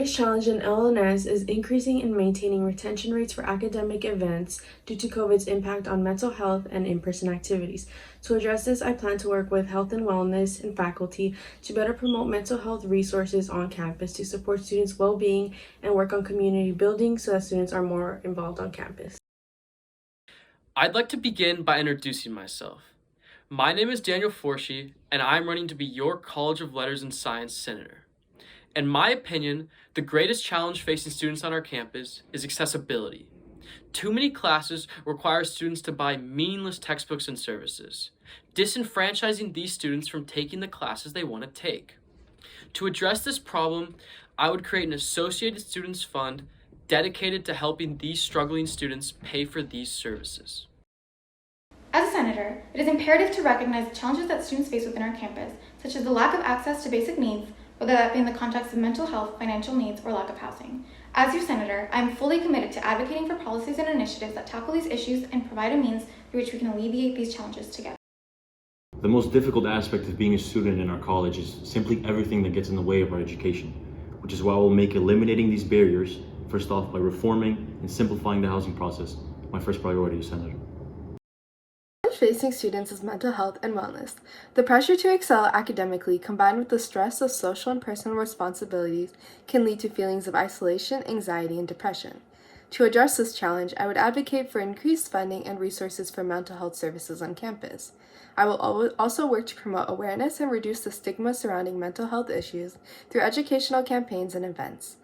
Biggest challenge in LNS is increasing and maintaining retention rates for academic events due to COVID's impact on mental health and in-person activities. To address this, I plan to work with health and wellness and faculty to better promote mental health resources on campus to support students' well-being and work on community building so that students are more involved on campus. I'd like to begin by introducing myself. My name is Daniel Forshee, and I'm running to be your College of Letters and Science Senator. In my opinion, the greatest challenge facing students on our campus is accessibility. Too many classes require students to buy meaningless textbooks and services, disenfranchising these students from taking the classes they want to take. To address this problem, I would create an Associated Students Fund dedicated to helping these struggling students pay for these services. As a senator, it is imperative to recognize the challenges that students face within our campus, such as the lack of access to basic needs, whether that be in the context of mental health, financial needs, or lack of housing. As your senator, I am fully committed to advocating for policies and initiatives that tackle these issues and provide a means through which we can alleviate these challenges together. The most difficult aspect of being a student in our college is simply everything that gets in the way of our education, which is why we'll make eliminating these barriers, first off by reforming and simplifying the housing process, my first priority as senator. Facing students is mental health and wellness. The pressure to excel academically combined with the stress of social and personal responsibilities can lead to feelings of isolation, anxiety, and depression. To address this challenge, I would advocate for increased funding and resources for mental health services on campus. I will also work to promote awareness and reduce the stigma surrounding mental health issues through educational campaigns and events.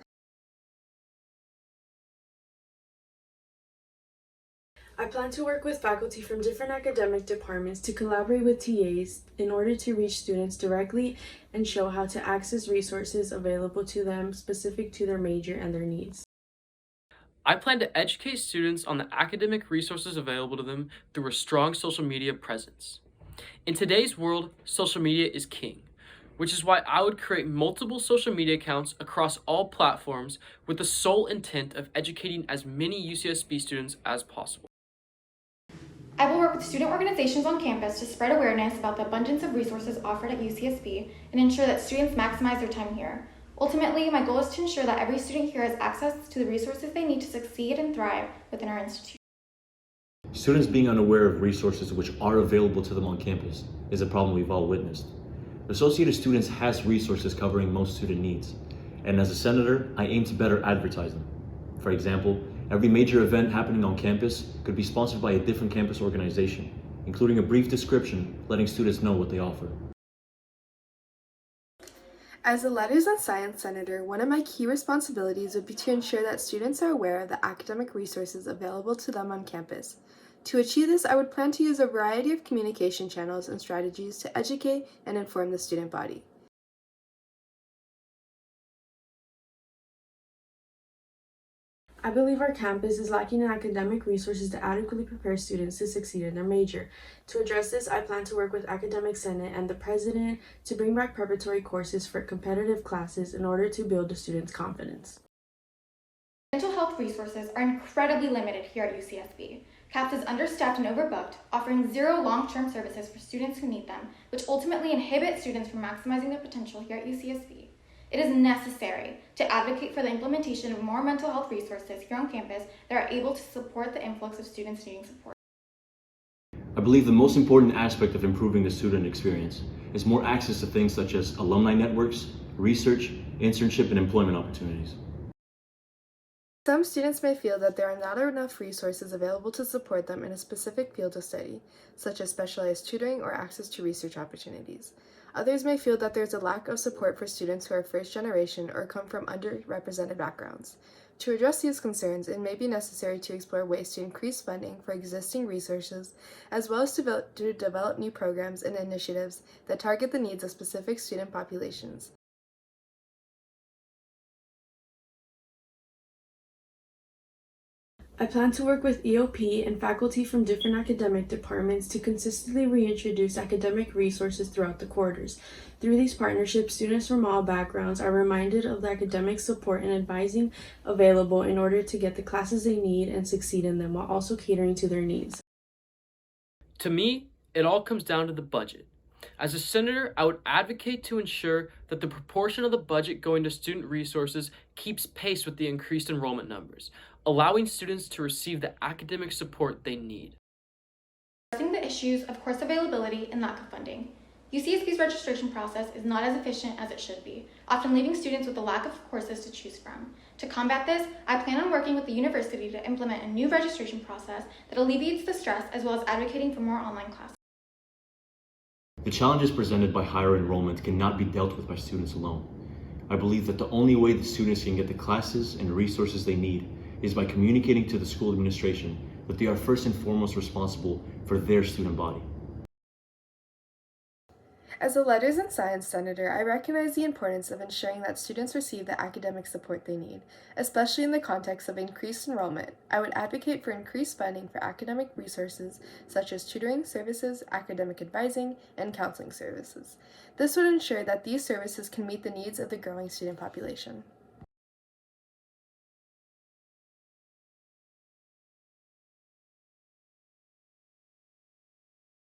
I plan to work with faculty from different academic departments to collaborate with TAs in order to reach students directly and show how to access resources available to them specific to their major and their needs. I plan to educate students on the academic resources available to them through a strong social media presence. In today's world, social media is king, which is why I would create multiple social media accounts across all platforms with the sole intent of educating as many UCSB students as possible. I will work with student organizations on campus to spread awareness about the abundance of resources offered at UCSB and ensure that students maximize their time here. Ultimately, my goal is to ensure that every student here has access to the resources they need to succeed and thrive within our institution. Students being unaware of resources which are available to them on campus is a problem we've all witnessed. Associated Students has resources covering most student needs, and as a senator, I aim to better advertise them. For example, every major event happening on campus could be sponsored by a different campus organization, including a brief description letting students know what they offer. As a Letters and Science Senator, one of my key responsibilities would be to ensure that students are aware of the academic resources available to them on campus. To achieve this, I would plan to use a variety of communication channels and strategies to educate and inform the student body. I believe our campus is lacking in academic resources to adequately prepare students to succeed in their major. To address this, I plan to work with Academic Senate and the President to bring back preparatory courses for competitive classes in order to build the students' confidence. Mental health resources are incredibly limited here at UCSB. CAPS is understaffed and overbooked, offering zero long-term services for students who need them, which ultimately inhibit students from maximizing their potential here at UCSB. It is necessary to advocate for the implementation of more mental health resources here on campus that are able to support the influx of students needing support. I believe the most important aspect of improving the student experience is more access to things such as alumni networks, research, internship, and employment opportunities. Some students may feel that there are not enough resources available to support them in a specific field of study, such as specialized tutoring or access to research opportunities. Others may feel that there's a lack of support for students who are first generation or come from underrepresented backgrounds. To address these concerns, it may be necessary to explore ways to increase funding for existing resources, as well as to develop new programs and initiatives that target the needs of specific student populations. I plan to work with EOP and faculty from different academic departments to consistently reintroduce academic resources throughout the quarters. Through these partnerships, students from all backgrounds are reminded of the academic support and advising available in order to get the classes they need and succeed in them while also catering to their needs. To me, it all comes down to the budget. As a senator, I would advocate to ensure that the proportion of the budget going to student resources keeps pace with the increased enrollment numbers, allowing students to receive the academic support they need. Addressing the issues of course availability and lack of funding. UCSB's registration process is not as efficient as it should be, often leaving students with a lack of courses to choose from. To combat this, I plan on working with the university to implement a new registration process that alleviates the stress, as well as advocating for more online classes. The challenges presented by higher enrollment cannot be dealt with by students alone. I believe that the only way the students can get the classes and resources they need is by communicating to the school administration that they are first and foremost responsible for their student body. As a Letters and Science Senator, I recognize the importance of ensuring that students receive the academic support they need, especially in the context of increased enrollment. I would advocate for increased funding for academic resources such as tutoring services, academic advising, and counseling services. This would ensure that these services can meet the needs of the growing student population.